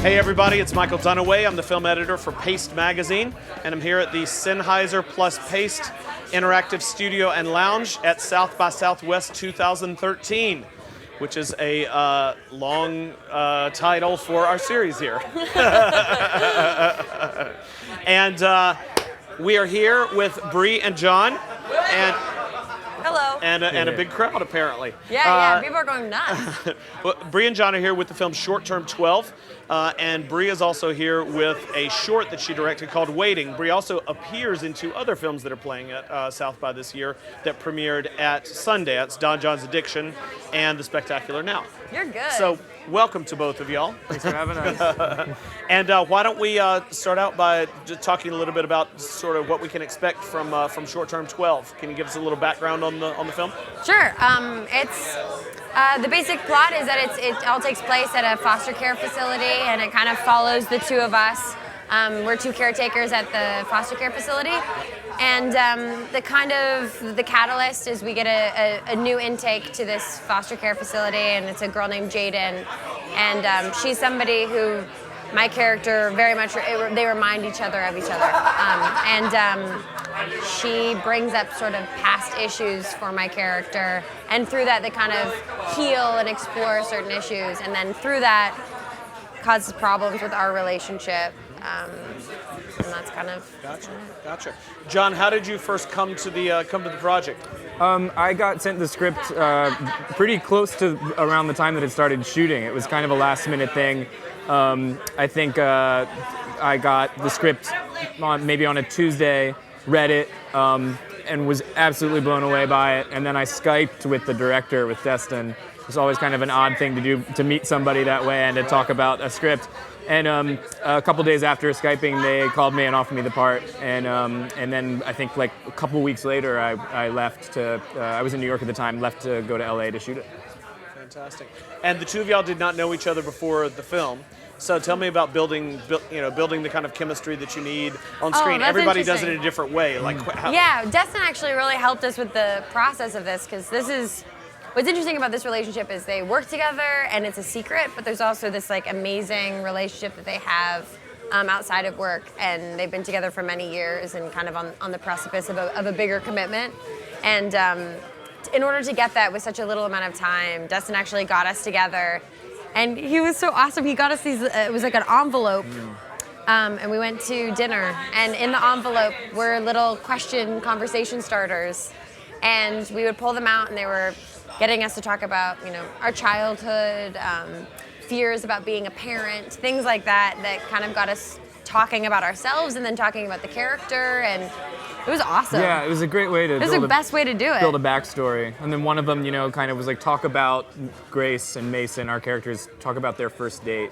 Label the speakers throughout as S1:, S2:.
S1: Hey everybody, it's Michael Dunaway. I'm the film editor for Paste Magazine, and I'm here at the Sennheiser plus Paste Interactive Studio and Lounge at South by Southwest 2013, which is a long title for our series here. And we are here with Brie and John, and
S2: hello.
S1: And a big crowd, apparently.
S2: Yeah, people are going nuts.
S1: Well, Brie and John are here with the film Short Term 12, and Brie is also here with a short that she directed called Waiting. Brie also appears in two other films that are playing at South by this year that premiered at Sundance, Don John's Addiction and The Spectacular Now.
S2: You're good.
S1: So, welcome to both of y'all.
S3: Thanks for having us.
S1: And why don't we start out by just talking a little bit about sort of what we can expect from Short Term 12. Can you give us a little background on the film?
S2: Sure. It's the basic plot is that it all takes place at a foster care facility, and it kind of follows the two of us. We're two caretakers at the foster care facility, and the catalyst is we get a new intake to this foster care facility, and it's a girl named Jaden, and she's somebody who my character very much, they remind each other of each other. She brings up sort of past issues for my character, and through that they kind of heal and explore certain issues, and then through that causes problems with our relationship. And that's kind of...
S1: Gotcha. John, how did you first come to the project?
S3: I got sent the script pretty close to around the time that it started shooting. It was kind of a last-minute thing. I think I got the script maybe on a Tuesday, read it, and was absolutely blown away by it. And then I Skyped with the director, with Destin. It's always kind of an odd thing to do, to meet somebody that way and to talk about a script. And a couple days after Skyping, they called me and offered me the part. And then I think like a couple weeks later, I left to, I was in New York at the time, left to go to LA to shoot it.
S1: Fantastic. And the two of y'all did not know each other before the film. So tell me about building the kind of chemistry that you need on screen.
S2: That's
S1: Everybody does it in a different way.
S2: Yeah, Destin actually really helped us with the process of this, because what's interesting about this relationship is they work together and it's a secret, but there's also this like amazing relationship that they have outside of work, and they've been together for many years and kind of on the precipice of a bigger commitment. And in order to get that with such a little amount of time, Destin actually got us together. And he was so awesome. He got us these, it was like an envelope. And we went to dinner. And in the envelope were little conversation starters. And we would pull them out, and they were getting us to talk about, our childhood, fears about being a parent, things like that kind of got us talking about ourselves and then talking about the character. And it was awesome.
S3: Yeah, it was a great way to
S2: It was the best way to do it.
S3: Build a backstory. And then one of them, kind of was like, talk about Grace and Mason, our characters, talk about their first date.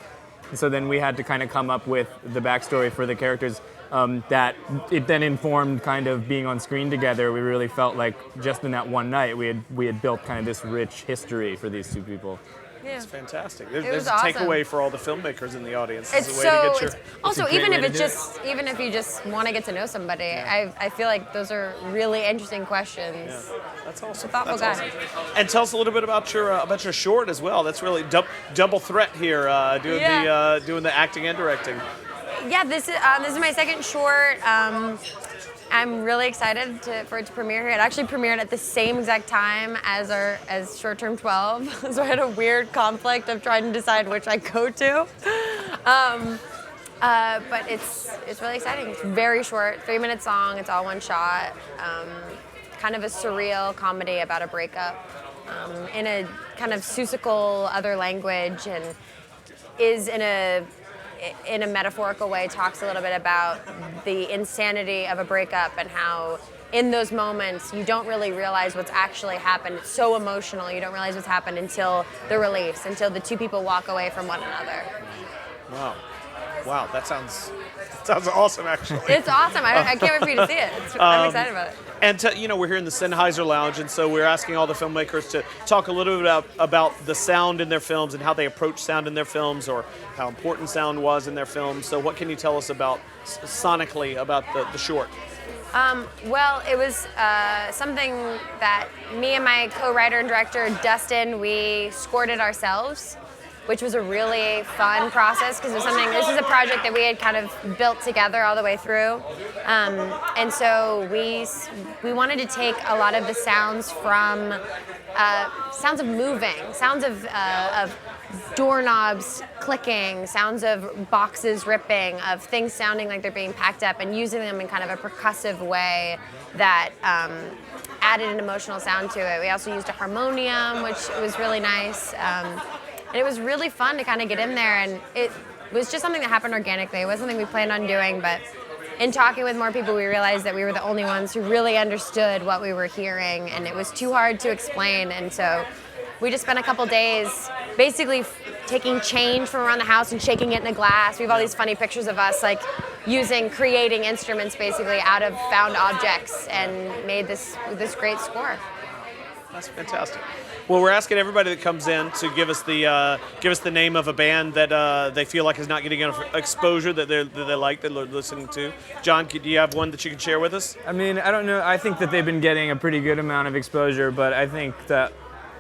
S3: And so then we had to kind of come up with the backstory for the characters that it then informed kind of being on screen together. We really felt like just in that one night we had built kind of this rich history for these two people.
S2: Yeah.
S1: It's fantastic.
S2: There's
S1: a
S2: awesome.
S1: takeaway for all the filmmakers in the audience.
S2: It's
S1: a way to get
S2: also
S3: It's a great
S2: even
S3: way
S2: if you just want to get to know somebody, I feel like those are really interesting questions.
S1: Yeah. That's awesome.
S2: Thoughtful
S1: That's
S2: guy.
S1: Awesome. And tell us a little bit about your short as well. That's really double threat here, doing the acting and directing.
S2: Yeah, this is my second short. I'm really excited for it to premiere here. It actually premiered at the same exact time as Short Term 12, so I had a weird conflict of trying to decide which I go to. But it's really exciting. It's very short, 3-minute song. It's all one shot. Kind of a surreal comedy about a breakup in a kind of Seussical other language, and is in a metaphorical way, talks a little bit about the insanity of a breakup and how in those moments you don't really realize what's actually happened. It's so emotional, you don't realize what's happened until the release, until the two people walk away from one another.
S1: Wow, that sounds awesome, actually.
S2: It's awesome. I can't wait for you to see it. I'm excited about it.
S1: And we're here in the Sennheiser Lounge, and so we're asking all the filmmakers to talk a little bit about the sound in their films and how they approach sound in their films, or how important sound was in their films. So what can you tell us about sonically about the short?
S2: Well, it was something that me and my co-writer and director, Dustin, we scored it ourselves. which was a really fun process because it was something. This is a project that we had kind of built together all the way through, and so we wanted to take a lot of the sounds from sounds of moving, sounds of doorknobs clicking, sounds of boxes ripping, of things sounding like they're being packed up, and using them in kind of a percussive way that added an emotional sound to it. We also used a harmonium, which was really nice. And it was really fun to kind of get in there, and it was just something that happened organically. It wasn't something we planned on doing, but in talking with more people, we realized that we were the only ones who really understood what we were hearing, and it was too hard to explain. And so we just spent a couple days basically taking change from around the house and shaking it in a glass. We have all these funny pictures of us like creating instruments basically out of found objects, and made this great score.
S1: That's fantastic. Well, we're asking everybody that comes in to give us the name of a band that they feel like is not getting enough exposure that they like, that they're listening to. John, do you have one that you can share with us?
S3: I mean, I don't know. I think that they've been getting a pretty good amount of exposure, but I think that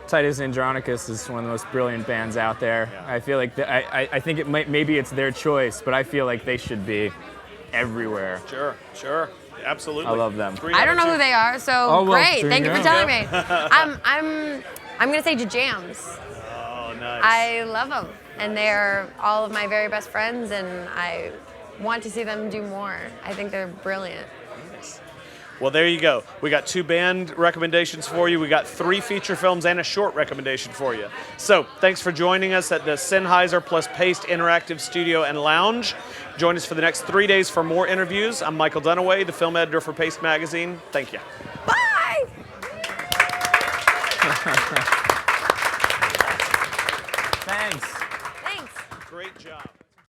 S3: Titus and Andronicus is one of the most brilliant bands out there. Yeah. I feel like I think maybe it's their choice, but I feel like they should be everywhere.
S1: Sure. Absolutely.
S3: I love them.
S2: I don't know who they are, so great. Thank you for telling me. I'm gonna say Jams.
S1: Oh, nice.
S2: I love them, and they're all of my very best friends, and I want to see them do more. I think they're brilliant.
S1: Well, there you go. We got 2 band recommendations for you. We got 3 feature films and a short recommendation for you. So thanks for joining us at the Sennheiser plus Paste Interactive Studio and Lounge. Join us for the next 3 days for more interviews. I'm Michael Dunaway, the film editor for Paste Magazine. Thank you.
S2: Bye!
S3: Thanks.
S2: Thanks.
S1: Great job.